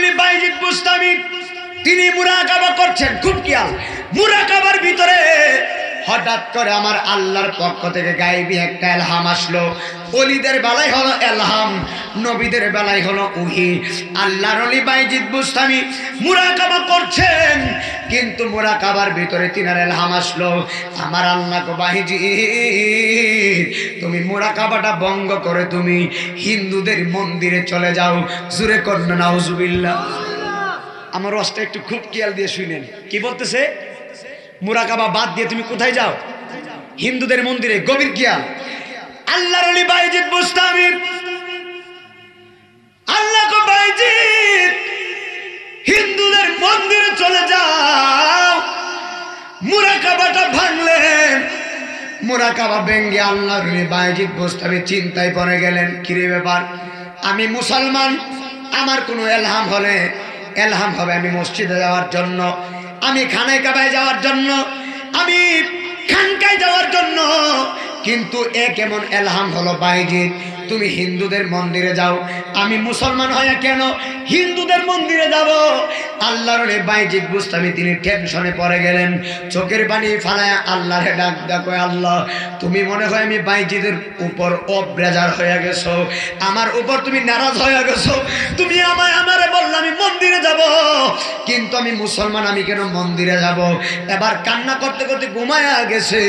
আলী বাইজিদ বুস্তামি তিনি মুরাকাবা করছেন। খুব খেয়াল, মুরাকাবার ভিতরে হঠাৎ করে আমার আল্লাহর পক্ষ থেকে গায়েবী একটা ইলহাম আসলো। ওলিদের বেলায় হলো ইলহাম, নবীদের বেলায় হলো ওহী। আল্লাহর ওলি বাইজিদ বুস্তামি মুরাকাবা করছেন, কিন্তু মুরাকাবার ভিতরে তিনার ইলহাম আসলো। আমার আল্লাহ কো বাইজিদ, তুমি মুরাকাবাটা ভঙ্গ করে তুমি হিন্দুদের মন্দিরে চলে যাও। জোরে কন্না নাউজুবিল্লাহ। আমার ওয়াজটা একটু খুব খেয়াল দিয়ে শুনেন, কি বলতেছে? মুরাকাবা বাদ দিয়ে তুমি কোথায় যাও? হিন্দুদের মন্দিরে। গভীর খেয়াল। আল্লাহর ওলি বাইজিদ বুস্তামি, আল্লাহ কো বাইজিদ হিন্দুদের মন্দিরে চলে যাও। মুরাকাবাটা ভাঙলেন। মুরাকাবা ভেঙ্গে আল্লাহর ওলি বাইজিদ বুস্তামি চিন্তায় পড়ে গেলেন, কিরে ব্যাপার, আমি মুসলমান, আমার কোনো ইলহাম হলে ইলহাম হবে আমি মসজিদে যাওয়ার জন্য, আমি খানায় কাবায় যাওয়ার জন্য, আমি খানকায় যাওয়ার জন্য, কিন্তু এ কেমন ইলহাম হলো বাইজিদ তুমি হিন্দুদের মন্দিরে যাও? আমি মুসলমান হয়ে কেন হিন্দুদের মন্দিরে যাব? আল্লাহর ওলি বাইজিদ বুস্তামি তিনি টেনশনে পড়ে গেলেন। চোখের পানি ফালায় আল্লাহরে ডাক ডাকো, আল্লাহ তুমি মনে হয় আমি বাইজিদের উপর অব্রেজার হয়ে গেছো, আমার উপর তুমি নারাজ হয়ে গেছো। তুমি আমারে বললে আমি মন্দিরে যাব, কিন্তু আমি মুসলমান, আমি কেন মন্দিরে যাব? এবার কান্না করতে করতে ঘুমায়া গেছে।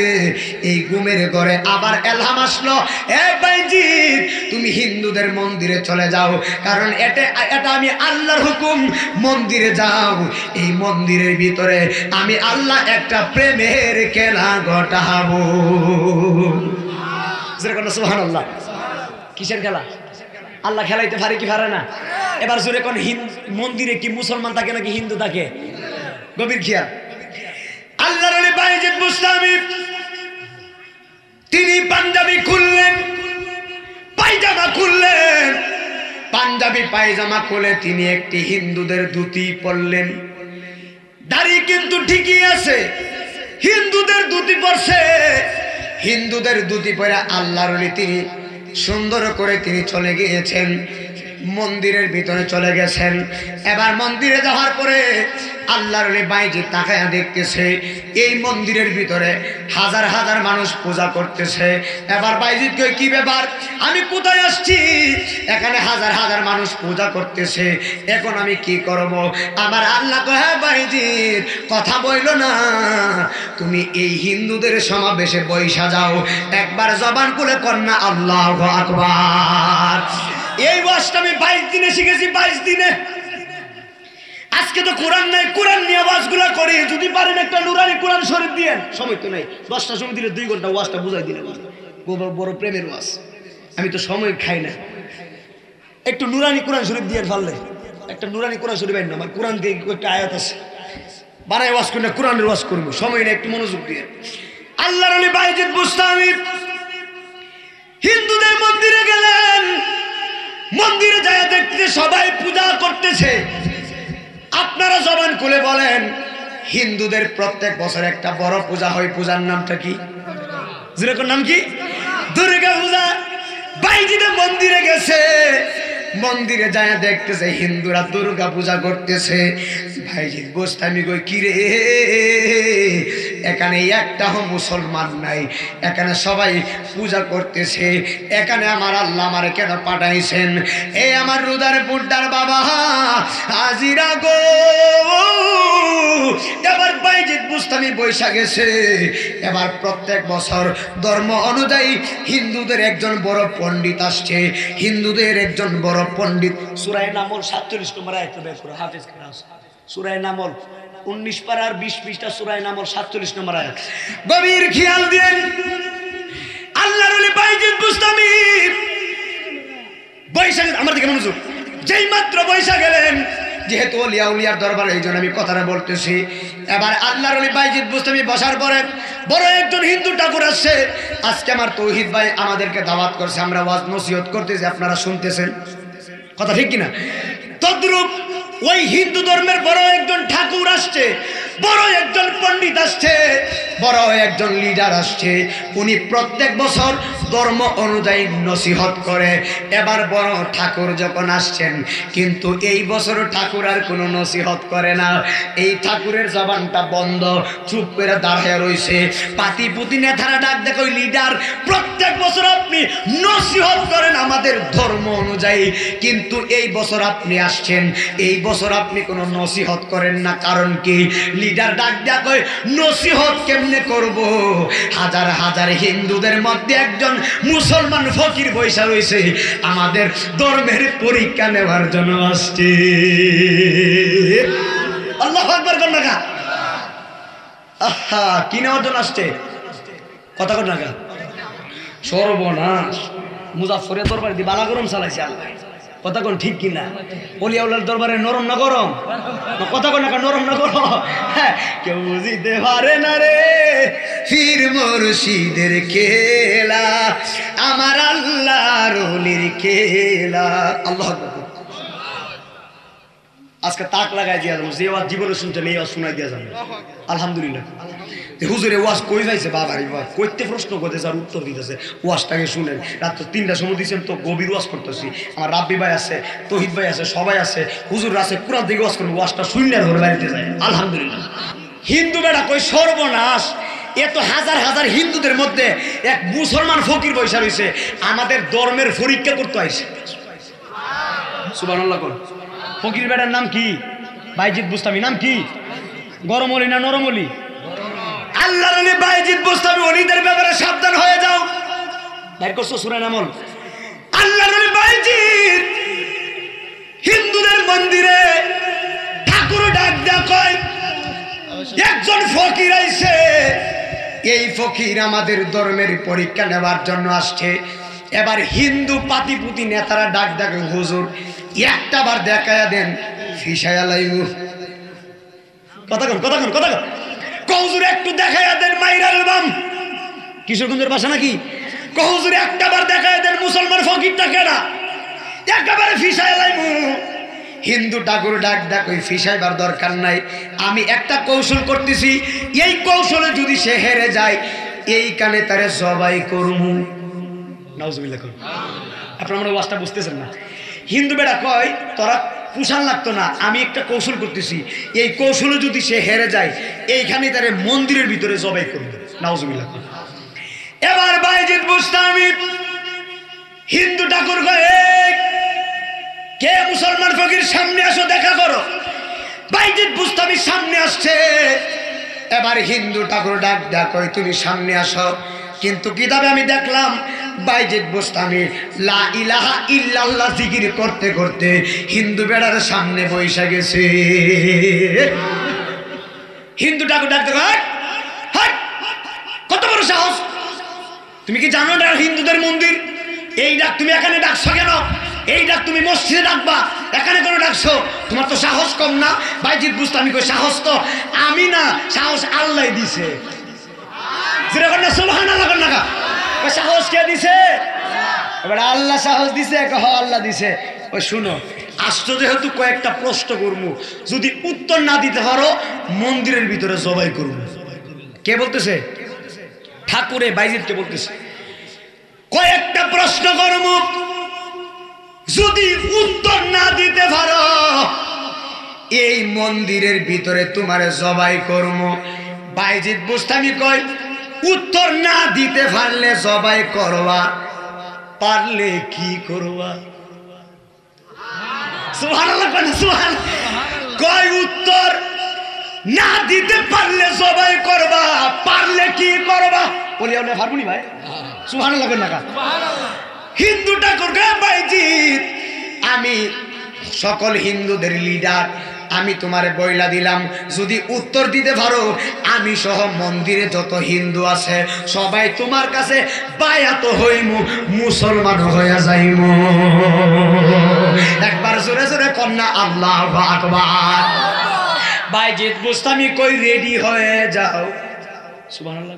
এই ঘুমের ঘরে আবার ইলহাম আসলো, এ বাইজিদ তুমি হিন্দুদের মন্দিরে চলে যাও, কারণ এটা আমি আল্লাহর হুকুম, মন্দিরে যাও। এই মন্দিরের ভিতরে আমি আল্লাহ একটা প্রেমের খেলা ঘটাবো। সুবহানাল্লাহ। কিসের খেলা? আল্লাহ খেলাইতে পারে কি পারে না? এবার জোরে কোন মন্দিরে কি মুসলমান থাকে নাকি হিন্দু থাকে? গভীর খেয়াল। আল্লাহর ওলি বাইজিদ বুস্তামি তিনি পাঞ্জাবি খুললেন, পায়জামা খুললেন। পাঞ্জাবি পায়জামা খুলে তিনি একটি হিন্দুদের ধুতি পরলেন। দাড়ি কিন্তু ঠিকই আছে, হিন্দুদের ধুতি পরছে। হিন্দুদের ধুতি পরে আল্লাহর ওলি তিনি সুন্দর করে তিনি চলে গিয়েছেন, মন্দিরের ভিতরে চলে গেছেন। এবার মন্দিরে যাওয়ার পরে আল্লাহর ওলি বাইজিদ তাকায়া দেখতেছে এই মন্দিরের ভিতরে হাজার হাজার মানুষ পূজা করতেছে। এবার বাইজিদ কই, কি ব্যাপার, আমি কোথায় আসছি? এখানে হাজার হাজার মানুষ পূজা করতেছে, এখন আমি কি করব? আমার আল্লাহ কয়, হ্যাঁ বাইজিদ কথা বইলো না, তুমি এই হিন্দুদের সমাবেশে বইসা যাও, একবার জবান খুলে কন্যা আল্লাহু আকবার। এই ওয়াজটা আমি 22 দিনে শিখেছি, 22 দিনে। আজকে তো কোরআন নাই, কোরআন নিয়ে ওয়াজগুলা করি। যদি পারেন একটা নুরানি কোরআন শরীফ দিয়েন। সময় তো নাই, 10টা সময় দিলে 2 ঘন্টা ওয়াজটা বুঝাই দিলেন। বড় প্রেমের ওয়াজ, আমি তো সময় খাই না। একটু নুরানি কোরআন শরীফ দিয়ে ফেললে, একটা নুরানি কোরআন শরীফ আইন না, আমার কোরআন দিয়ে একটা আয়াত আছে, বানায় ওয়াজ করি না, কোরআনের ওয়াজ করবো, সময় নেই, একটু মনোযোগ দিয়ে। আল্লাহর ওলি বাইজিদ বুস্তামি হিন্দুদের মন্দিরে গেলেন। মন্দিরে যায় দেখতে সবাই পূজা করতেছে। আপনারা জবান খুলে বলেন, হিন্দুদের প্রত্যেক বছর একটা বড় পূজা হয়, পূজার নামটা কি? যেরকম নাম কি? দুর্গা পূজা। বাইজিদের মন্দিরে গেছে, মন্দিরে যায় দেখতেছে হিন্দুরা দুর্গা পূজা করতেছে। বাইজিদ বুস্তামি কই, কি রে, এখানে একটাও মুসলমান নাই, এখানে সবাই পূজা করতেছে, এখানে আমার আল্লাহ আমারে কেন পাঠাইছেন? এই আমার রুদার বুড্ডার বাবা হাজিরা গো। এবার বাইজিদ বুস্তামি বৈশা গেছে। এবার প্রত্যেক বছর ধর্ম অনুযায়ী হিন্দুদের একজন বড় পণ্ডিত আসছে, হিন্দুদের একজন বড় পণ্ডিত। সূরা নামল 47 নম্বর আয়াত বের করে হাফেজ করা আছে। সূরা নামল 19 পারার 20 পৃষ্ঠা, সূরা নামল 47 নম্বর আয়াত। গভীর খেয়াল দেন। আল্লাহর ওলি বাইজিদ বুস্তামি বৈশা, আমার দিকে মনোযোগ, যেই মাত্র বৈশা গেলেন, যেহেতু ওলিয়া উলিয়ার দরবার, এই জন্য আমি কথাটা বলতেছি। এবার আল্লাহর ওলি বাইজিদ বুস্তামি বসার পরে বড় একজন হিন্দু ঠাকুর আসছে। আজকে আমার তৌহিদ ভাই আমাদেরকে দাওয়াত করছে, আমরা ওয়াজ নসিহত করতেছি, আপনারা শুনতেছেন, কথা ঠিক কিনা? তদ্রূপ ওই হিন্দু ধর্মের বড় একজন ঠাকুর আসছে, বড় একজন পণ্ডিত আসছে, বড় একজন লিডার আসছে। উনি প্রত্যেক বছর ধর্ম অনুযায়ী নসিহত করে। এবার বড় ঠাকুর যখন আসছেন, কিন্তু এই বছর ঠাকুর আর কোনো নসিহত করে না। এই ঠাকুরের জবানটা বন্ধ, চুপ করে দাঁড়ায় রইছে। পাতি পুতি নেতারা ডাক দেখো, লিডার প্রত্যেক বছর আপনি নসিহত করেন আমাদের ধর্ম অনুযায়ী, কিন্তু এই বছর আপনি আসছেন, এই বছর আপনি কোনো নসিহত করেন না। কারণ কি? লিডার ডাক দেয়া কয়, নসিহত কেমনে করব? হাজার হাজার হিন্দুদের মধ্যে একজন মুসলমান ফকির বৈশা রয়েছে, আমাদের ধর্মের পরীক্ষা নেওয়ার জন্য আসছে। আল্লাহু আকবার কোন নাকা? আহা, কি নেওয়ার জন্য আসছে? কথা কোন নাকা? সর্বনাশ, মুজাফফরের দরবারে দি বালা গরম চালাইছে আল্লাহ। কথা কোন ঠিক কিনা? ওলিয়াউল্লাহর দরবারে নরম না গরম? কথা কোন নাকা? নরম না গরম? হ্যাঁ, কেউ বুঝিতে পারে না রে পীর মুর্শিদের খেলা, আমার আল্লাহর ওলির খেলা। আল্লাহু আকবার। আজকে তাক লাগাই দিয়া যাবো, যে ওয়াজ জীবনে শুনছেন এই ওয়াজ শোনাই দিয়া যাবো। আলহামদুলিল্লাহ। হুজুরে ওয়াজ কই যাইছে? বাবার ওয়াজ কইতে প্রশ্ন করতেছে আর উত্তর দিতেছে। ওয়াজটাকে শুনেন। রাত 3টার সময় দিচ্ছেন তো গভীর ওয়াজ করতেছি। আমার রাব্বি ভাই আছে, তহিদ ভাই আছে, সবাই আছে, হুজুর আছে, পুরা দিকে ওয়াজ করবো। ওয়াজটা শুনে ঘরে বাড়িতে যায়। আলহামদুলিল্লাহ। হিন্দু বেড়া কই সর্বনাশ, এত হাজার হাজার হিন্দুদের মধ্যে এক মুসলমান ফকির বৈশা রয়েছে, আমাদের ধর্মের পরীক্ষা করতে আইছে। সুবহানাল্লাহ। ফকির বেটার নাম কি? বাইজিদ বুস্তামি। নাম কি? গরম অলি না নরম অলি? আল্লাহর ওলি বাইজিদ বুস্তামি। ওলিদের ব্যাপারে সাবধান হয়ে যাও। বাইর করছো সূরা নামল। আল্লাহর ওলি বাইজিদ হিন্দুদের মন্দিরে ঠাকুর ডাক দেয়া কয়, একজন ফকির আইছে, এই ফকির আমাদের ধর্মের পরীক্ষা নেওয়ার জন্য আসছে। এবার হিন্দু পাতিপুতি নেতারা ডাক ডাকে, হুজুর একটা বার দেখায়া দেন, ফিসায়া লাইমু। কথা কন, কথা কন, কথা কন। হুজুর একটু দেখায়া দেন, মাইরাল বাম। কিশোরগঞ্জের ভাষা নাকি? হুজুর একটা বার দেখায়া দেন, মুসলমান ফকিরটা কেনা, একেবারে ফিসায়া লাইমু। হিন্দু ঠাকুর ডাক ডাক, ওই ফিসাইবার দরকার নাই, আমি একটা কৌশল করতেছি, এই কৌশলে যদি সে হেরে যায়, এই কানে তারে জবাই করমু। নাউজুবিল্লাহ করুন। আপনারা আমার ওয়াজটা বুঝতেছেন না? হিন্দু বেড়া কয়, তোরা পুষান লাগতো না, আমি একটা কৌশল করতেছি, এই কৌশলে যদি সে হেরে যায়, এইখানে তারে মন্দিরের ভিতরে জবাই করবে। নাউজুবিল্লাহ করুন। এবার বাইজিদ বুস্তামি হিন্দু ঠাকুর কয়, কে মুসলমান ফকির সামনে আসো, দেখা করো। বাইজিদ বুস্তামি সামনে আসছে। এবার হিন্দু ঠাকুর ডাক ডাক, তুমি সামনে আসো। কিন্তু কিতাবে আমি দেখলাম বাইজিদ বুস্তামি লা ইলাহা ইল্লাল্লাহ জিকির করতে করতে হিন্দু বেড়ার সামনে বইসা গেছে। হিন্দু ঠাকুর ডাক ডাক, কত বড় সাহস! তুমি কি জানো না হিন্দুদের মন্দির? এই ডাক তুমি এখানে ডাকছো কেন? এই ডাক তুমি মসজিদে ডাকবা, এখানে কেন ডাকছো? তোমার তো সাহস কম না? বাইজিদ বুস্তামি কই, সাহস তো আমি না, সাহস আল্লাহ দিছে। যেরকম না সুবহানাল্লাহ কর না, সাহস কে দিছে? এবার আল্লাহ সাহস দিছে, আল্লাহ দিছে। ওই শুনো, আসছো যেহেতু কয়েকটা প্রশ্ন করবো, যদি উত্তর না দিতে পারো মন্দিরের ভিতরে জবাই করবো। কে বলতেছে? ঠাকুরে বাইজিদ কে বলতেছে। কয়েকটা প্রশ্ন করবো, যদি উত্তর না দিতে পারো এই মন্দিরের ভিতরে তোমারে জবাই করবো। বাইজিদ বুস্তামি কয়, উত্তর না দিতে পারলে জবাই করবা, পারলে কি করবা? সুবহানাল্লাহ সুবহানাল্লাহ। কয় উত্তর না দিতে পারলে জবাই করবা, পারলে কি করবা? বলি আপনি পারবনি ভাই? সুবহানাল্লাহ না? হিন্দু ঠাকুর কয়, বাইজিদ আমি সকল হিন্দুদের লিডার, আমি তোমারে বইলা দিলাম, যদি উত্তর দিতে পারো আমি সহ মন্দিরে যত হিন্দু আছে সবাই তোমার কাছে বায়াত হইমু, মুসলমান হইয়া যাইমু। একবার জোরে জোরে কন্যা আল্লাহু আকবার। বাইজিদ বুস্তামি কই, রেডি হয়ে যাও। সুবহানাল্লাহ।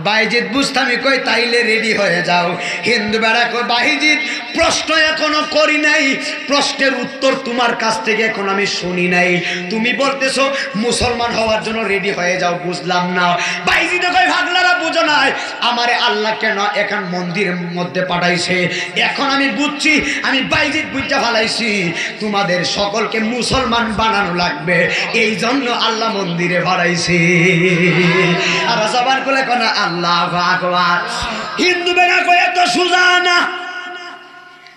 বাইজিৎ বুস্তামি কই তাইলে রেডি হয়ে যাও। হিন্দু বেড়া কই বাইজিৎ প্রশ্ন এখনো করি নাই, প্রশ্নের উত্তর তোমার কাছ থেকে এখন আমি শুনি নাই, তুমি বলতেছো মুসলমান হওয়ার জন্য রেডি হয়ে যাও, বুঝলাম না। বাইজিৎ কই ভাগলারা বুঝো নাই, আমারে আল্লাহ কেন এখন মন্দিরের মধ্যে পাঠাইছে, এখন আমি বুঝছি, আমি বাইজিৎ বুঝা ফেলাইছি তোমাদের সকলকে মুসলমান বানানো লাগবে, এই জন্য আল্লাহ মন্দিরে পাঠাইছে। আর জবান খুলে কোন আল্লাহু আকবার। হিন্দু বেড়া কই এত সুজা না,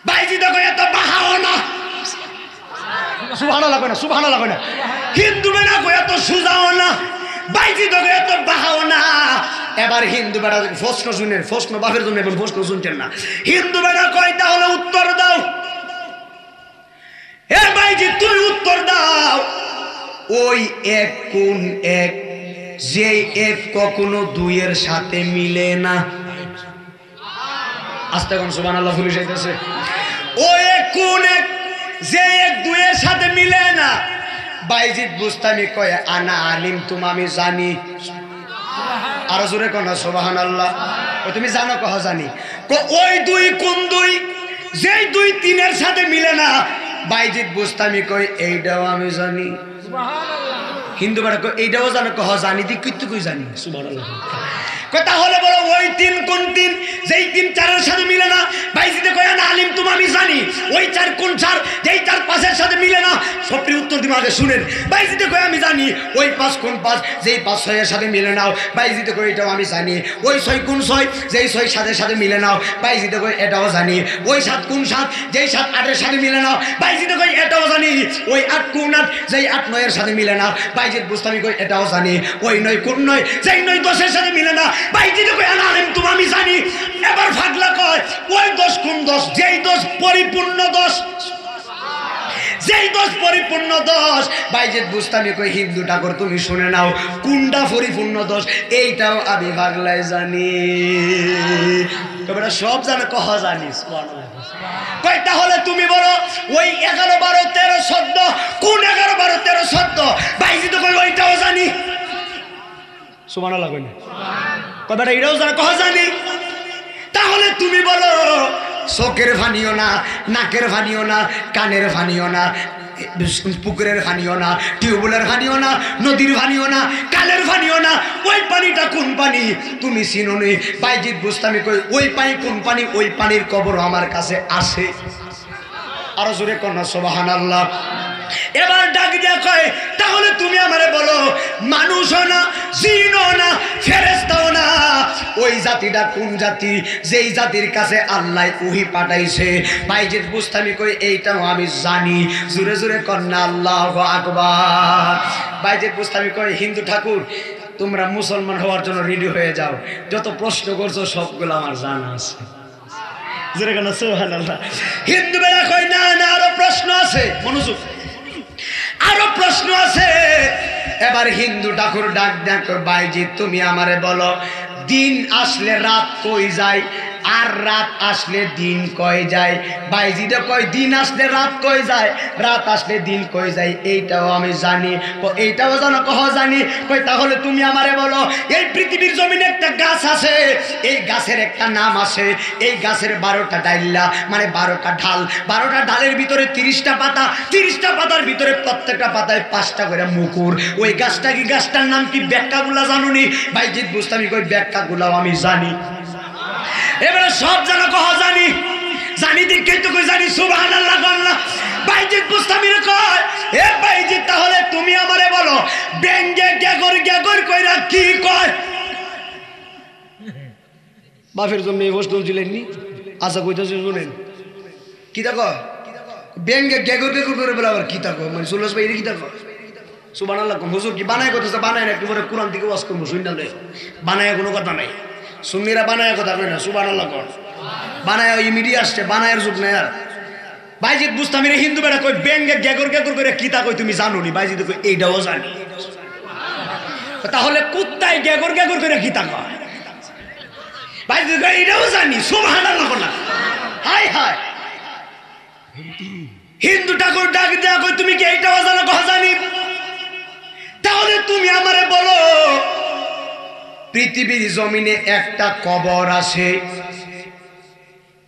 বাইজিৎ কই এত বাহাও না, সুবহানাল্লাহ কই না, সুবহানাল্লাহ কই না। হিন্দু বেড়া কই এত সুজাও না, বাইজিৎ কই এত বাহাও না। এবার হিন্দু বেড়া প্রশ্ন শুনেন, প্রশ্ন বাপের জন্য এখন প্রশ্ন শুনছেন না। হিন্দু বেড়া কই তাহলে উত্তর দাও। এ বাইজিৎ তুই উত্তর দাও। ওই এক কোন এক, যে এক কখনো দুইয়ের সাথে মিলে না। আস্তে কোন সুবহানাল্লাহ পুলিশ আইতেছে। ওই এক কোন এক, যে এক দুইয়ের সাথে মিলে না। বাইজিৎ বুস্তামি কয় আনা আলিম তুম, আমি জানি। আর জোরে কোন সুবহানাল্লাহ। তুমি জানো কহ জানি। ওই দুই কোন দুই, যেই দুই তিনের সাথে মিলে না। বাইজিৎ বুস্তামি কয় এইটাও আমি জানি। হিন্দু বেড়া কই এইটাও জানো, কহ জানি, দি কিত্তু কই জানি। সুবহানাল্লাহ। কথা হলে বলো ওই তিন কোন তিন, যেই তিন চারের সাথে মিলে না। বাইজিৎ কয় না আলিম তুমি, আমি জানি। ওই চার কোন চার, যেই চার পাঁচের সাথে মিলে না। সবটি উত্তর দিবা আগে শুনেন। বাইজিৎ কয় আমি জানি। ওই পাঁচ কোন পাঁচ, যেই পাঁচ ছয়ের সাথে মিলে নাও। বাইজিৎ কয় এটাও আমি জানি। ওই ছয় কোন ছয়, যেই ছয় সাতের সাথে মিলে নাও। বাইজিৎ কয় এটাও জানি। ওই সাত কোন সাত, যেই সাত আটের সাথে মিলে নাও। বাইজিৎ কয় এটাও জানি। ওই আট কোন আট, যেই আট নয়ের সাথে মিলে না। বাইজিৎ বুস্তামি কয় এটাও জানি। ওই নয় কোন নয়, যেই নয় দশের সাথে মিলে না। বাইজিৎ কয় আনা আলিম তুমি, আমি জানি। এবার ফাগলা কয় ওই দশ কোন দশ, যেই দশ পরিপূর্ণ দশ, যেই দশ পরিপূর্ণ দশ। বাইজিৎ বুস্তামি কই হিন্দু ঠাকুর তুমি শুনে নাও, কোনটা পরিপূর্ণ দশ এইটাও আমি বাংলায় জানি। তোমরা সব জানো, কহ জানিস। কই তাহলে তুমি বলো ওই 11 12 13 14 কোন 11 12 13 14। বাইজিৎ কই ওইটাও জানি। সুবহানাল্লাহ কই না, কই বেটা এটাও জানো, কহ জানি। তাহলে তুমি বলো চোখের ফানিও না, নাকের ফানিও না, কানের ফানিও না, পুকুরের ফানিও না, টিউবওয়েলের ফানিও না, নদীর ফানিও না, কালের ফানিও না। ওই পানিটা কোন পানি তুমি চিনো নি। বাইজিৎ বুস্তামি কই ওই পানি কোন পানি, ওই পানির কবর আমার কাছে আছে। আরো জোরে কন্যা সুবহানাল্লাহ। এবার ডাক দিয়া কয় তাহলে তুমি আমারে বলো মানুষও না, জিনও না, ফেরেশতাও না, ওই জাতিটা কোন জাতি, যেই জাতির কাছে আল্লাহ ওহী পাঠাইছে। বাইজিৎ বুস্তামি কই এইটাও আমি জানি। জোরে জোরে কন্যা আল্লাহু আকবার। বাইজিৎ বুস্তামি কই হিন্দু ঠাকুর তোমরা মুসলমান হওয়ার জন্য রেডি হয়ে যাও, যত প্রশ্ন করছো সবগুলো আমার জানা আছে। জোরে কন্যা সুবহানাল্লাহ। হিন্দু বেলা কই না না, আরো প্রশ্ন আছে, মনোযোগ, আরো প্রশ্ন আছে। এবার হিন্দু ঠাকুর ডাক ডাক বাইজিৎ তুমি আমারে বলো দিন আসলে রাত কই যায়, আর রাত আসলে দিন কই যায়। বাইজিৎ কয় দিন আসলে রাত কই যায়, রাত আসলে দিন কই যায় এইটাও আমি জানি। এইটাও জানো, কহ জানি। কই তাহলে তুমি আমারে বলো এই পৃথিবীর জমিনে একটা গাছ আছে, এই গাছের একটা নাম আছে। এই গাছের 12টা ডাইল্লা, মানে 12টা ঢাল, 12টা ডালের ভিতরে 30টা পাতা, 30টা পাতার ভিতরে প্রত্যেকটা পাতায় 5টা করে মুকুর। ওই গাছটা কি, গাছটার নাম কি, ব্যাখ্যাগুলা জানুনি। বাইজিৎ বুস্তামি কই ব্যাখ্যাগুলাও আমি জানি। এবারে সব জানো, কহ জানি। জানি দেখে তো কই জানি। সুবহানাল্লাহ আল্লাহ। বাইজিৎ বুস্তামির কয় এ বাইজিৎ তাহলে তুমি আমারে বলো ব্যঙ্গে গ্যাগর গ্যাগর কইরা কি কয়। বাপের জন্য এই প্রশ্ন দিলেননি। আচ্ছা কইতাছে শুনেন কি দেখো, ব্যঙ্গে গ্যাগর গ্যাগর করে বলে আবার কি দেখো, মানে সুলস ভাই কি দেখো। সুবহানাল্লাহ। হুজুর কি বানায় কথা, বানায় না, একটু পরে কোরআন থেকে ওয়াজ করবো, শুনলে বানায় কোনো কথা নাই। সুন্নিরা বানায় কথা কই না। সুবহানাল্লাহ কর। বানায় ওই মিডিয়া আসছে, বানায়ের যুগ নাই আর। বাইজিৎ বুস্তামির হিন্দু বেড়া কই ব্যঙ্গে গ্যাগর গ্যাগর করে কি তা কই তুমি জানো নি। বাইজিৎ কই এইটাও জানি। তাহলে কুত্তায় গ্যাগর গ্যাগর করে কি তা কয়। বাইজিৎ কই এইটাও জানি। সুবহানাল্লাহ কর না। হায় হায়। হিন্দু ঠাকুর ডাক দেয়া কই তুমি কি এইটাও জানো, কহ জানি। তাহলে তুমি আমারে বলো পৃথিবীর জমিনে একটা কবর আছে।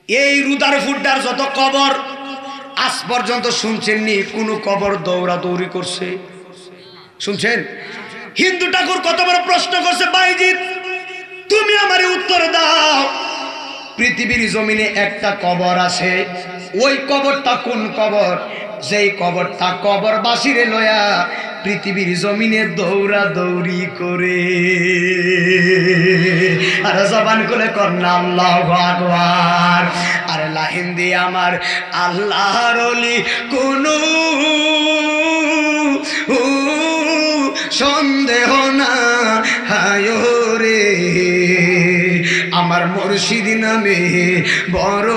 এই রুদার ফুড্ডার যত কবর আজ পর্যন্ত শুনছেননি কোন কবর দৌড়াদৌড়ি করছে? শুনছেন? হিন্দু ঠাকুর কত বড় প্রশ্ন করছে, বাইজিৎ তুমি আমারে উত্তর দাও। পৃথিবীর জমিনে একটা কবর আছে, ওই কবরটা কোন কবর? যেই কবরটা কবরবাসীরে লয়া পৃথিবীর জমিনে দৌড়াদৌড়ি করে। আর জবান খুলে কন্যা আল্লাহু আকবার। আরে লাহিন দিয়ে আমার আল্লাহর ওলি কোনো সন্দেহ না হায় রে, আমার মুর্শিদ নামে বড়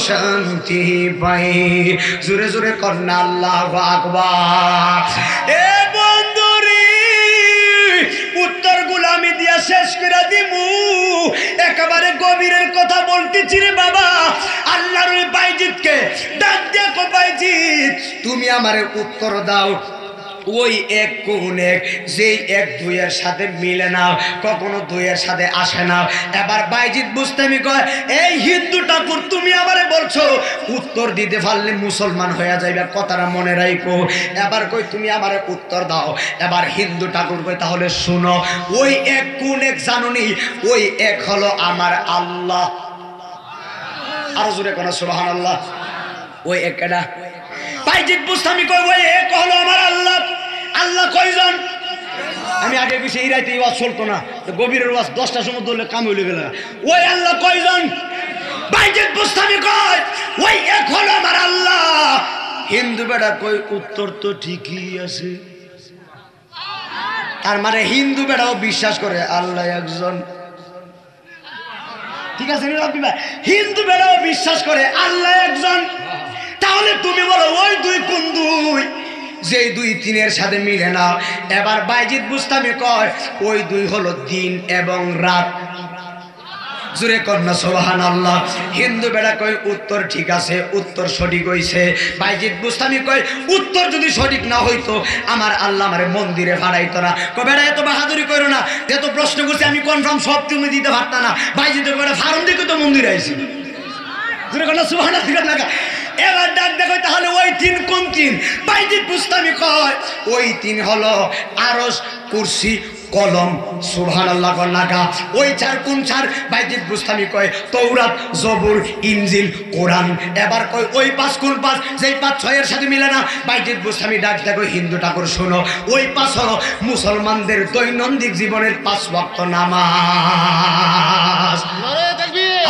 শান্তি পাই। জোরে জোরে কন্যা আল্লাহু আকবার। এ বন্ধুরি উত্তর গুলামি দিয়া শেষ করে দিমু, একেবারে গভীরের কথা বলতেছি রে বাবা। আল্লাহর ওই বাইজিৎকে ডাক দেখো, বাইজিৎ তুমি আমারে উত্তর দাও। ওই এক কোন এক, যেই এক দুইয়ের সাথে মিলে না, কখনো দুইয়ের সাথে আসে না। এবার বাইজিৎ বুস্তামি কয়, এই হিন্দু ঠাকুর তুমি আমারে বলছো উত্তর দিতে পারলে মুসলমান হয়ে যাইবে, কথাটা মনে রাখো। এবার কই তুমি আমারে উত্তর দাও। এবার হিন্দু ঠাকুর কই তাহলে শুনো, ওই এক কোন এক জানুনি? ওই এক হলো আমার আল্লাহ। আরো জোরে কোন সুবহানাল্লাহ। ওই এক কেডা? বাইজিৎ বুস্তামি কই ওই এক হলো আমার আল্লাহ। আল্লাহ কয়জন? আমি আগে পিছে এই রাইতে ওয়াজ চলতো না, গভীরের ওয়াজ 10টার সময় ধরলে কাম হইলে গেল। ওই আল্লাহ কয়জন? বাইজিৎ বুস্তামি কয় ওই এক হলো আমার আল্লাহ। হিন্দু বেটা কই উত্তর তো ঠিকই আছে। তার মানে হিন্দু বেটাও বিশ্বাস করে আল্লাহ একজন। ঠিক আছে, হিন্দু বেটাও বিশ্বাস করে আল্লাহ একজন। তাহলে তুমি বলো ওই দুই কোন দুই? যেই দুই তিনের সাথে মিলে না। এবার বাইজিৎ বুস্তামি কয় ওই দুই হলো দিন এবং রাত। জোরে কন্যা সুবহানাল্লাহ। হিন্দু বেড়া কয় উত্তর ঠিক আছে, উত্তর সঠিক হইছে। বাইজিৎ বুস্তামি কয় উত্তর যদি সঠিক না হইতো আমার আল্লাহ আমারে মন্দিরে ভাড়াইতো না। কয় বেড়া এত বাহাদুরি করো না, এত প্রশ্ন করছি আমি কনফার্ম সব তুমি দিতে পারতা না। বাইজিৎ বেড়া ফার্ম দিকে তো মন্দিরে আইছি। জোরে কন্যা সুবহানাল্লাহ। এবার ডাক দেখো তাহলে ওই তিন কোন তিন? বাইজিৎ বুস্তামি কয় ওই তিন হলো আরশ, কুরসি, কলম। সুবহানাল্লাহ কন্যাকা। ওই চার কোন চার? বাইজিৎ বুস্তামি কয় তৌরাত, জবুর, ইনজিল, কোরআন। এবার কয় ওই পাঁচ কোন পাঁচ? যেই পাঁচ ছয়ের সাথে মিলে না। বাইজিৎ বুস্তামি ডাক দেখো হিন্দু ঠাকুর শোনো, ওই পাঁচ হলো মুসলমানদের দৈনন্দিন জীবনের 5 ওয়াক্ত নামাজ।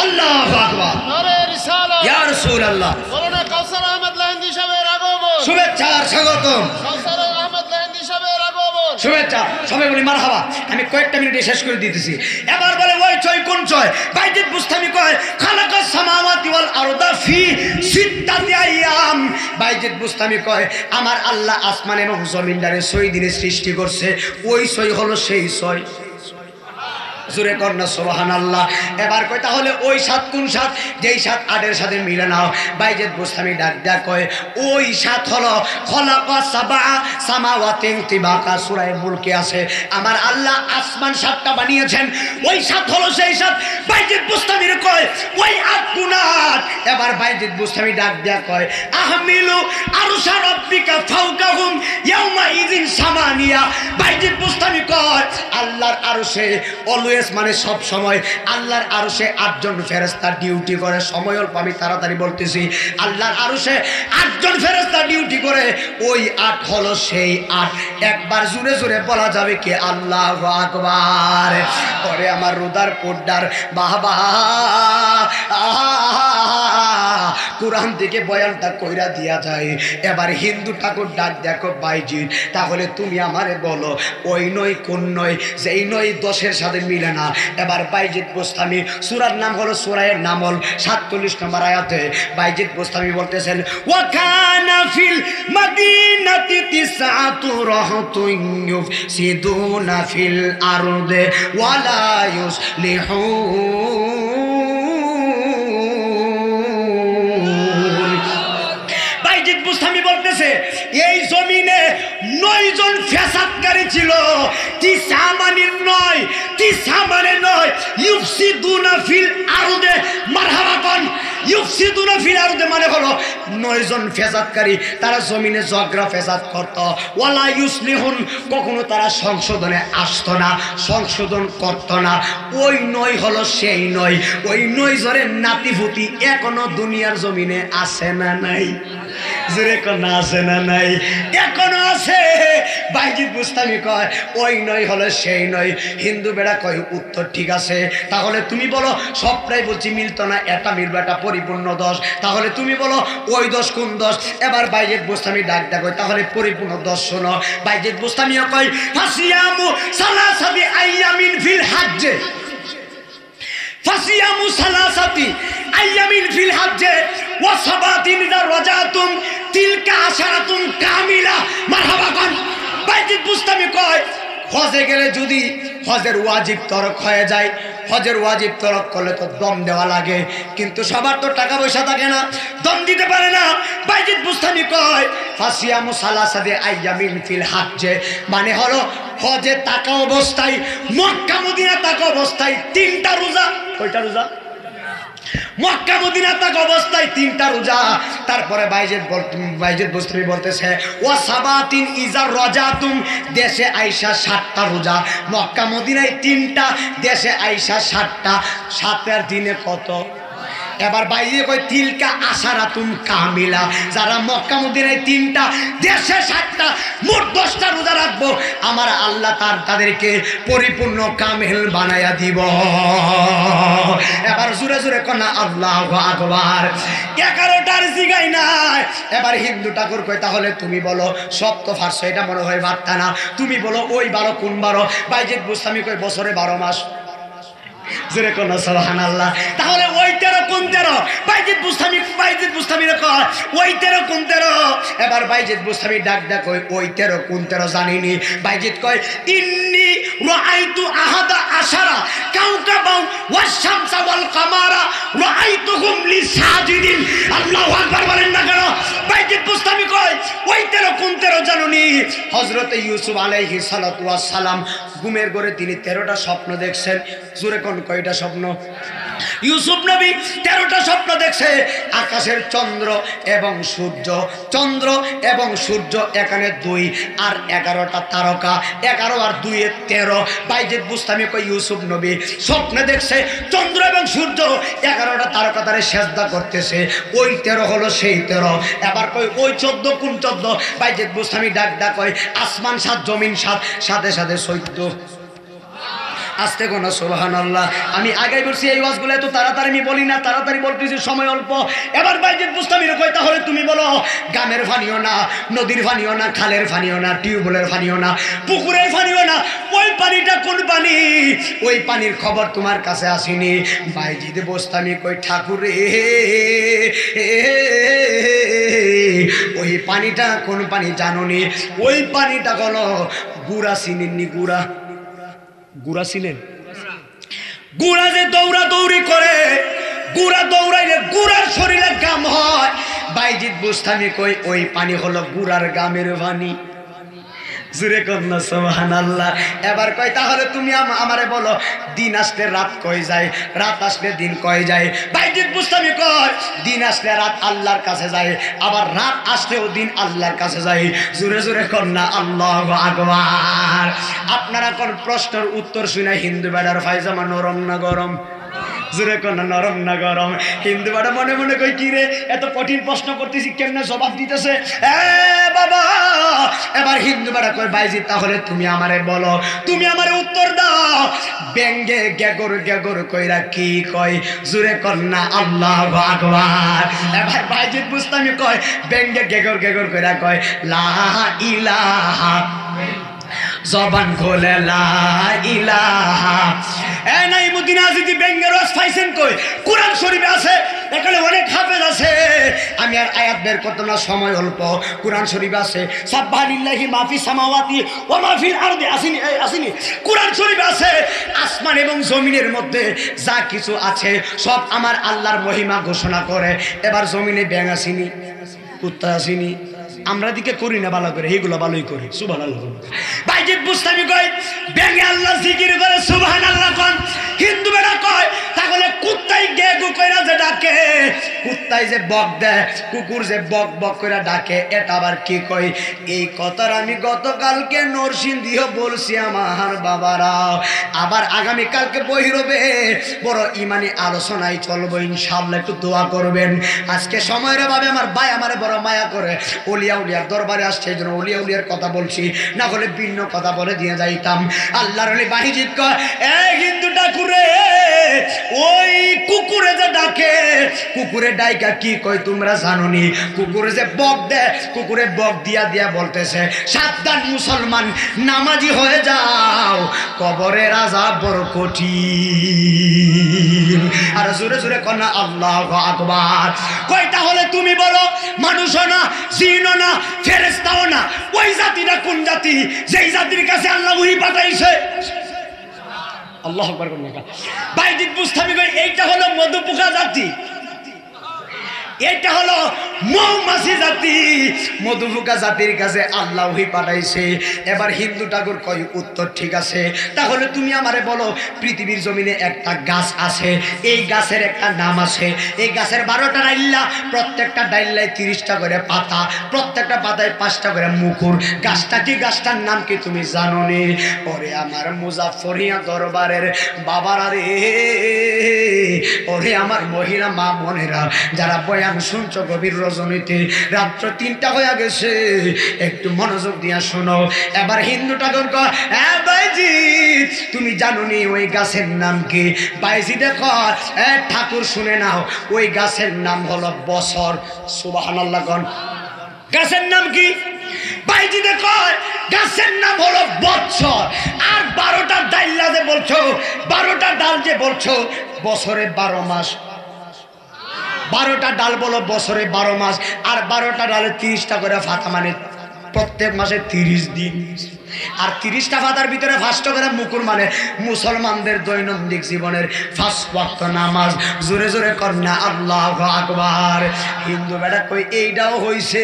আল্লাহু আকবার। ইয়া রাসূলুল্লাহ। শুভেচ্ছা আর স্বাগতম। শুভেচ্ছা সবাই বলি মারহাবা। আমি কয়েকটা মিনিটে শেষ করে দিতেছি। এবার বলে ওই ছয় কোন ছয়? বাইজিৎ বুস্তামি কয় খালাকাস সামাওয়াতি ওয়াল আরদা ফি সিত্তাতি আইয়াম। বাইজিৎ বুস্তামি কয় আমার আল্লাহ আসমান এবং জমিনটারে 6 দিনে সৃষ্টি করছে। ওই 6 হলো সেই 6। জোরে কন্যা সুবহানাল্লাহ। এবার কয় তাহলে ওই 7 কোন 7? যেই 7 8 এর সাথে মিলে নাও। বাইজিৎ বুস্তামি ডাক দেয়া কয় ওই 7 হলো খলাকা সাবা সামাওয়াতিন তিবাকা। সূরা মুলকে আছে আমার আল্লাহ আসমান 7টা বানিয়েছেন। ওই 7 হলো সেই 7। বাইজিৎ বুস্তামির কয় ওই 8 কোন 8? এবার বাইজিৎ বুস্তামি ডাক দেয়া কয় আহমিলু আরশা রাব্বিকা ফাওকাহুম ইয়াওমা ইযিন সামানিয়া। বাইজিৎ বুস্তামি কয় আল্লাহর আরশে অলওয়েজ মানে সব সময় আল্লাহর আরশে 8 জন ফেরেশতা ডিউটি করে। সময় অল্প, আমি তাড়াতাড়ি বলতেছি। আল্লাহর আরশে 8 জন ফেরেশতা ডিউটি করে। ওই 8 হলো সেই 8। একবার জোরে জোরে বলা যাবে কি আল্লাহু আকবার। পরে আমার রুদার পোড্ডার বাবা কোরআন থেকে বয়ানটা কইরা দিয়া যায়। এবার হিন্দু ঠাকুর ডাক দেখো বাইজিৎ তাহলে তুমি আমারে বলো ওই নয় কোন নয়? যেই নয় 10-এর সাথে মিলে না। এবার বাইজিৎ বুস্তামি সূরার নাম হলো সূরা নামল 47 নম্বর আয়াতে বাইজিৎ বুস্তামি বলতেছেন ওয়া কানা ফিল মাদিনাতি তিসআতু রাহতুন ইউফসিদুনা ফিল আরদি ওয়া লা ইউসলিহুন। বাইজিৎ বুস্তামি বলতে বলতেছে এই জমিনে 9 জন ফ্যাসাদকারী ছিল। তিসামানির নয়, তিসামানে নয়, ইউফসিদুনা ফিল আরদে মারহাবান। ইউফসিদুনা ফিল আরদে মানে হলো 9 জন ফ্যাসাদকারী, তারা জমিনে ঝগড়া ফ্যাসাদ করত। ওয়ালা ইউসলিহুন, কখনো তারা সংশোধনে আসতো না, সংশোধন করত না। ওই 9 হলো সেই 9। ওই 9 জনের নাতিপুতি এখনো দুনিয়ার জমিনে আছে না নাই? জোরে কোন আছে না নাই? এখনো আছে। বাইজিদ বুস্তামি কয় ওই 9 হলো সেই 9। হিন্দু বেড়া কয় উত্তর ঠিক আছে, তাহলে তুমি বলো সবটাই বলছি মিলতো না, এটা মিলবে, এটা পরিপূর্ণ দোষ। তাহলে তুমি বলো ওই দোষ কোন দোষ? এবার বাইজিদ বুস্তামি ডাক কয় তাহলে পরিপূর্ণ দোষ শোনো। বাইজিদ বুস্তামিও কয় ফাসিয়ামু সালাসাতি আইয়ামিন ফিল হাজ্জে, ফাসিয়ামু সালাসাতি আইয়ামিন ফিল হাজ্জে ওয়া সাবাতিন ইযা রাজাতুম তিলকা আশারাতুন কামিলা। মারহাবা কোন। বাইজিদ বুস্তামি কয় হজে গেলে যদি হজের ওয়াজিব তরক হয়ে যায়, হজের ওয়াজিব তরক করলে তো দম দেওয়া লাগে, কিন্তু সবার তো টাকা পয়সা থাকে না, দম দিতে পারে না। বাইজিদ বুস্তামি কয় ফাসিয়ামু সালাসাতি আইয়ামিন ফিল হাজ্জে মানে হলো হজে থাকা অবস্থায়, মক্কা মদিনা থাকা অবস্থায় 3টা রোজা। কয়টা রোজা? মক্কা মদিনা থাকা অবস্থায় 3টা রোজা। তারপরে বাইজিদ বুস্তামি বলতেছে ওয়া সাবাতিন ইজা রাজাতুম, দেশে আইসা 7টা রোজা। মক্কা মদিনায় 3টা, দেশে আইসা 7টা, 7 দিনে কত? এবার বাইরে কয় তিলকা আশারাতুন কামিলা, যারা মক্কা মদিনায় 3টা, দেশে 7টা, মোট 10টা রোজা রাখবো, আমার আল্লাহ তাদেরকে পরিপূর্ণ কামিল বানায়া দিব। এবার জোরে জোরে কনা আল্লাহু আকবার। 11টার জিগাই নাই। এবার হিন্দু ঠাকুর কয় তাহলে তুমি বলো, সব তো ফারসো, এটা মনে হয় বার্তা না, তুমি বলো ওই 12 কোন 12? বাইজিদ বুস্তামি কয় বছরে 12 মাস। জোরে কোন সুবহানাল্লাহ। তাহলে ওই 13 কোন 13? বাইজিদ বুস্তামি কয় ওই 13 কোন 13? এবার বাইজিদ বুস্তামি ডাক কয় ওই 13 কোন 13 জানিনি। বাইজিদ কয় ইন্নী রাআইতু আহাদা আশারা কাওকাবা ওয়াশ শামসা ওয়াল কামারা রাআইতুহুম লিসাজিদিন। আল্লাহু আকবার বলেন না কেন? বাইজিদ বুস্তামি কয় ওই 13 কোন 13 জানুনি? হযরতে ইউসুফ আলাইহিস সালাতু ওয়াস সালাম ঘুমের ঘরে তিনি 13টা স্বপ্ন দেখছেন। জোরে কোন কয়টা স্বপ্ন? ইউসুফ নবী 13টা স্বপ্ন দেখছে। আকাশের চন্দ্র এবং সূর্য, চন্দ্র এবং সূর্য এখানে 2 আর 11টা তারকা, 11 আর 2 এ 13। বাইজিদ বুস্তামি কয় ইউসুফ নবী স্বপ্নে দেখছে চন্দ্র এবং সূর্য 11টা তারকা তারে সেজদা করতেছে, ওই 13 হলো সেই 13। এবার কয় ওই 14 কোন 14? বাইজিদ বুস্তামি ডাক কয় আসমান 7 জমিন 7, সাথে সাথে 14। আস্তে কোন সুবহানাল্লাহ। আমি আগেই বলছি এই ওয়াজগুলো এত তাড়াতাড়ি আমি বলি না, তাড়াতাড়ি বলতেছি, সময় অল্প। এবার বাইজিদ বুস্তামি কয় তাহলে তুমি বলো গ্রামের পানিও না, নদীর পানিও না, খালের পানিও না, টিউবওয়েলের পানিও না, পুকুরের পানিও না, ওই পানিটা কোন পানি? ওই পানির খবর তোমার কাছে আসেনি। বাইজিদ বুস্তামি কয় ঠাকুরে ওই পানিটা কোন পানি জানোনি? ওই পানিটা হলো গুড়া। চিনেননি গুড়া? গুড়া ছিলেন? গুড়া যে দৌড়া দৌড়ি করে, গুড়া দৌড়াইলে গুড়ার শরীরে গাম হয়। বাইজিদ বুস্তামি কই ওই পানি হলো গুড়ার গামের পানি। জুরে কন্যা সুবহানাল্লাহ। এবার কই তাহলে তুমি আমারে বলো দিন আসলে রাত কই যায়, রাত আসলে দিন কই যায়? বাইজিদ বুস্তামি কয় দিন আসলে রাত আল্লাহর কাছে যায়, আবার রাত আসলেও দিন আল্লাহর কাছে যায়। জুরে জুরে কন্যা আল্লাহু আকবার। আপনারা কোন প্রশ্নের উত্তর শুনে হিন্দু বেড়ার পায়জামা নরম না গরম? জোরে কোন নরম না গরম? হিন্দু বেড়া মনে মনে কই কি রে এত কঠিন প্রশ্ন করতেছি, কেমনে জবাব দিতেছে? বাবা এবার হিন্দু বেড়া কই বাইজিদ তাহলে তুমি আমারে বলো, তুমি আমারে উত্তর দাও। ব্যঙ্গে গেগর গেগর কইরা কি কয়? জোরে কন্যা আল্লাহু আকবার। এবার বাইজিদ বুস্তামি কয় ব্যঙ্গে গেগর গেগর কইরা কয় লা ইলাহা, জবান খোলে লা ইলাহা। নাই মদিনা যদি ব্যঙ্গের রস পাইছেন কই? কোরআন শরীফে আছে, এখানে অনেক হাফেজ আছে, আমি আর আয়াত বের করতাম না, সময় অল্প। কোরআন শরীফে আছে সাবহানাল্লাহি মা ফিস সামাওয়াতি ওয়া মা ফিল আরদি। আসেনি? আসেনি? কোরআন শরীফে আছে আসমান এবং জমিনের মধ্যে যা কিছু আছে সব আমার আল্লাহর মহিমা ঘোষণা করে। এবার জমিনে ব্যাঙ আসেনি, কুত্তা আসেনি, আমরা দিকে করি না ভালো করে, এইগুলো ভালোই করি। সুবহানাল্লাহ। বাইজিদ বুস্তামি কয় ব্যাঙে আল্লাহ জিকির করে সুবহানাল্লাহ কোন। হিন্দু বেটা কয় তাহলে কুত্তাই গেগু কইরা যে ডাকে, কুত্তাই যে বক দেয়, কুকুর যে বক বক কইরা ডাকে, এটা আবার কি কই? এই কথার আমি গতকালকে নরসিংদীও বলছি আমার বাবারা। আবার আগামী কালকে বহিরবে বড় ইমানি আলোচনায় চলবো ইনশাআল্লাহ, একটু দোয়া করবেন। আজকে সময়ের অভাবে আমার ভাই আমারে বড় মায়া করে ওলিয়া উলিয়ার দরবারে আসছে, এই জন্য ওলিয়া উলিয়ার কথা বলছি, না হলে ভিন্ন কথা বলে দিয়ে যাইতাম। আল্লাহর ওলি বাহিজিৎ কয় এই হিন্দু ঠাকুরে ওই কুকুরে যে ডাকে, কুকুরে ডাইকা কি কয় তোমরা জানো নি? কুকুরে যে বক দেয়, কুকুরে বক দিয়া দিয়া বলতেছে সাবধান মুসলমান, নামাজি হয়ে যাও, কবরের আযাব বড় কঠিন। আর জোরে জোরে কন্যা আল্লাহু আকবার। কই তাহলে তুমি বলো মানুষও না, জিনও না, ফেরেশতাও না, ওই জাতিটা কোন জাতি যেই জাতির কাছে আল্লাহ ওহী পাঠাইছে? আল্লাহু আকবার কোন না। বাইজিদ বুস্তামি কই এইটা হলো মধুপোকা জাতি, এটা হলো মৌমাছি জাতি, মধুপোকা জাতির কাছে আল্লাহ ওহী পাঠাইছে। এবার হিন্দু ঠাকুর কয় উত্তর ঠিক আছে, তাহলে তুমি আমারে বলো পৃথিবীর জমিনে একটা গাছ আছে, এই গাছের একটা নাম আছে, এই গাছের 12টা ডাইল্লা, প্রত্যেকটা ডাইল্লায় 30টা করে পাতা, প্রত্যেকটা পাতায় 5টা করে মুকুর। গাছটা কি, গাছটার নাম কি তুমি জানো নি? ওরে আমার মুজাফফরিয়া দরবারের বাবারা রে, ওরে আমার মহিলা মা বোনেরা যারা বয়ান শুনছো গভীর রজনীতে, রাত্র 3টা হয়ে গেছে, একটু মনোযোগ দিয়া শোনো। এবার হিন্দু ঠাকুর কয় হ্যাঁ বাইজিৎ তুমি জানো নি ওই গাছের নাম কি? বাইজিৎ কয় ঠাকুর শুনে নাও, ওই গাছের নাম হলো বছর। সুবহানাল্লাহ কোন। গাছের নাম কি? বাইজিৎ কয় গাছের নাম হলো বছর। আর 12টা ডাইল্লা যে বলছো, 12টা ডাল যে বলছো, বছরে 12 মাস, 12টা ডাল বলো বছরে 12 মাস, আর 12টা ডালে 30টা করে ফাতা, মানে প্রত্যেক মাসে 30 দিন। আর 30টা পাতার ভিতরে 5টা করে মুকুর, মানে মুসলমানদের দৈনন্দিন জীবনের 5 ওয়াক্ত নামাজ। জোরে জোরে কর না আল্লাহু আকবার। হিন্দু বেটা কই এইটাও হইছে,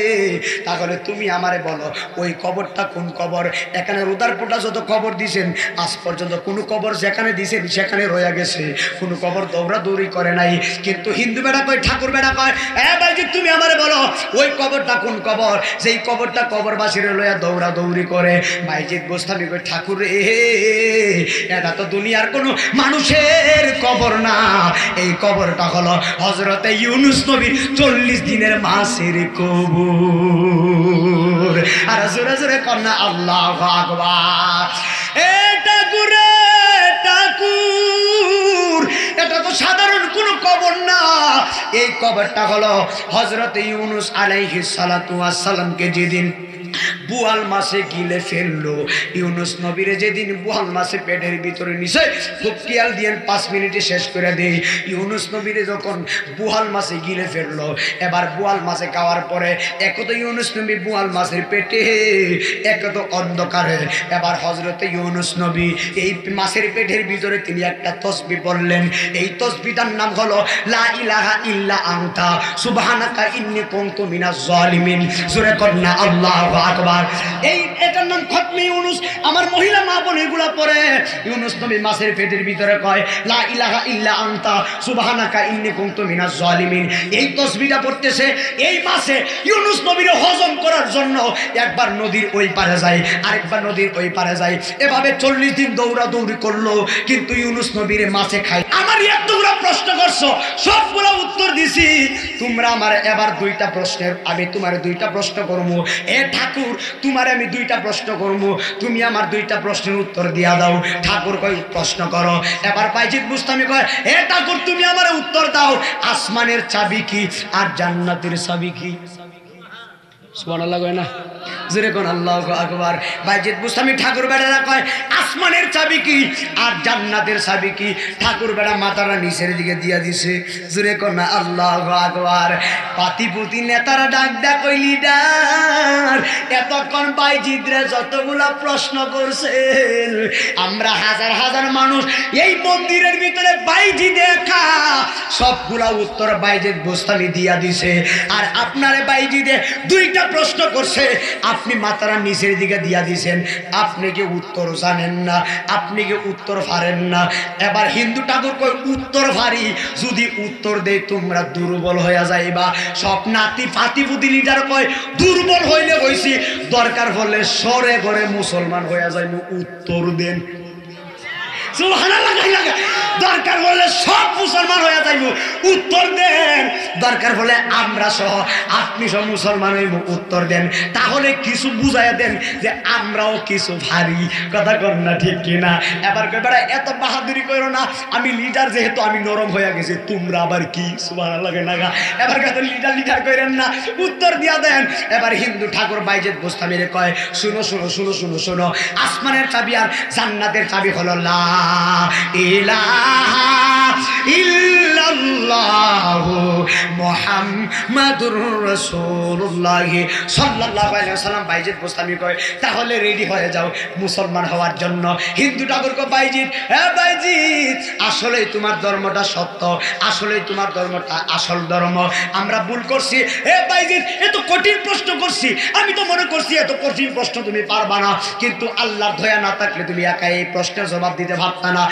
তাহলে তুমি আমারে বলো ওই কবরটা কোন কবর? এখানে রুদারপোটা যত কবর দিছেন আজ পর্যন্ত কোনো কবর যেখানে দিছেন সেখানে রয়ে গেছে, কোনো কবর দৌড়াদৌড়ি করে নাই। কিন্তু হিন্দু বেটা কই, ঠাকুর বেটা কয় ভাইজি তুমি আমারে বলো ওই কবরটা কোন কবর, যেই কবরটা কবরবাসীরা লইয়া দৌড়াদৌড়ি করে। বাইজিৎ বুস্তামি কই ঠাকুর এটা তো দুনিয়ার কোনো মানুষের কবর না, এই কবরটা হলো হযরতে ইউনূস নবীর 40 দিনের মাসের কবর। আর জোরে জোরে কন্যা আল্লাহু আকবার। ঠাকুর এটা তো সাধারণ কোনো কবর না, এই কবরটা হলো হযরতে ইউনূস আলাইহিস সালাতু ওয়াস সালামকে যেদিন বুয়াল মাছে গিলে ফেললো, ইউনূস নবীরে যেদিন বুয়াল মাছে পেটের ভিতরে নিছে, খুব খেয়াল দিয়ে 5 মিনিটে শেষ করে দেই। ইউনূস নবীরে যখন বুয়াল মাছে গিলে ফেললো, এবার বুয়াল মাছে খাওয়ার পরে এক তো ইউনূস নবী বুয়াল মাছের পেটে, এক তো অন্ধকারে। এবার হযরতে ইউনূস নবী এই মাছের পেটের ভিতরে তিনি একটা তাসবিহ পড়লেন, এই তাসবিহটার নাম হলো লা ইলাহা ইল্লা আনতা সুবহানাকা ইন্নী কুনতু মিনাজ জালিমিন। জোরে কর না আল্লাহু আকবার। এই এটার নাম খতমে ইউনূস। আমার মহিলা মা বোন এগুলা পড়ে, ইউনূস নবী মাছের পেটের ভিতরে কয় লা ইলাহা ইল্লা আনতা সুবহানাকা ইন্নী কুনতু মিনাজ জালিমিন। এই তাসবিহটা পড়তেছে, এই মাছে ইউনূস নবীর হজম করার জন্য একবার নদীর ওই পারে যায়, আরেকবার নদীর ওই পারে যায়, এভাবে 40 দিন দৌড়াদৌড়ি করলো, কিন্তু ইউনূস নবীর মাছে খায়। আমার এতগুলো প্রশ্ন করছো, সবগুলো উত্তর দিছি, তোমরা আমার এবার 2টা প্রশ্নের, আমি তোমার 2টা প্রশ্ন করবো। ঠাকুর তোমারে আমি 2টা প্রশ্ন করবো, তুমি আমার 2টা প্রশ্নের উত্তর দিয়া দাও। ঠাকুর কই প্রশ্ন করো। এবার বাইজিৎ বুস্তামি কয় ঠাকুর তুমি আমারে উত্তর দাও, আসমানের চাবি কি আর জান্নাতের চাবি কি? সুবহানাল্লাহ কয় না, জোরে কোন আল্লাহু আকবার। বাইজিৎ বুস্তামি ঠাকুর বেটারা কয় আসমানের চাবি কি আর জান্নাতের চাবি কি? ঠাকুর বেড়া মাথাটা নিচের দিকে দিয়া দিছে। জুরে কন্যা আল্লাহু আকবার। পাতিপুতি নেতারা ডাক দেয়া কই লিডার, এতক্ষণ বাইজিদরে যতগুলা প্রশ্ন করছেন, আমরা হাজার হাজার মানুষ এই মন্দিরের ভিতরে বাইজি দেখা সবগুলা উত্তর বাইজিদ বোস্তানি দিয়া দিছে। আর আপনারে বাইজিদে দুইটা প্রশ্ন করছে, আপনি মাথারা নিচের দিকে দিয়া দিছেন। আপনি কি উত্তর জানেন না? আপনি কি উত্তর পারেন না? এবার হিন্দু ঠাকুর কই উত্তর ভারী, যদি উত্তর দেই তোমরা দুর্বল হয়ে যাইবা। সব নাতি ফাতি পুতি লিডার কয় দুর্বল হইলে হইছি, দরকার হলে সরে ঘরে মুসলমান হয়ে যাইব, উত্তর দেন। দরকার হলে সব মুসলমান হয়ে যাইব, উত্তর দেন। দরকার হলে আমরা সহ আপনি সব মুসলমান হইব, উত্তর দেন। তাহলে কিছু বুঝাইয়া দেন যে আমরাও কিছু ভারী, কথা কর না ঠিক কিনা? এবার বেড়া এত বাহাদুরি করো না, আমি লিডার যেহেতু আমি নরম হয়ে গেছি, তোমরা আবার কি সুবহানাল্লাহ লাগা। এবার কত লিডার লিডার করেন না, উত্তর দিয়া দেন। এবার হিন্দু ঠাকুর বাইজিদ বোস্তামি রে কয় শুনো শুনো শুনো শুনো শুনো, আসমানের চাবি আর জান্নাতের চাবি হলো লা ইলাহা ইল্লাল্লাহু মুহাম্মাদুর রাসূলুল্লাহ সাল্লাল্লাহু আলাইহি ওয়াসাল্লাম। বাইজিদ বোস্তামি কয় তাহলে রেডি হয়ে যাও মুসলমান হওয়ার জন্য। হিন্দু ঠাকুর কয় বাইজিদ, হ্যাঁ বাইজিদ, আসলেই তোমার ধর্মটা সত্য, আসলেই তোমার ধর্মটা আসল ধর্ম। আমরা ভুল করছি। হে বাইজিদ, এত কঠিন প্রশ্ন করছি, আমি তো মনে করছি এত কঠিন প্রশ্ন তুমি পারবা না, কিন্তু আল্লাহর দয়া না থাকলে তুমি একা এই প্রশ্নের জবাব দিতে পারতা না।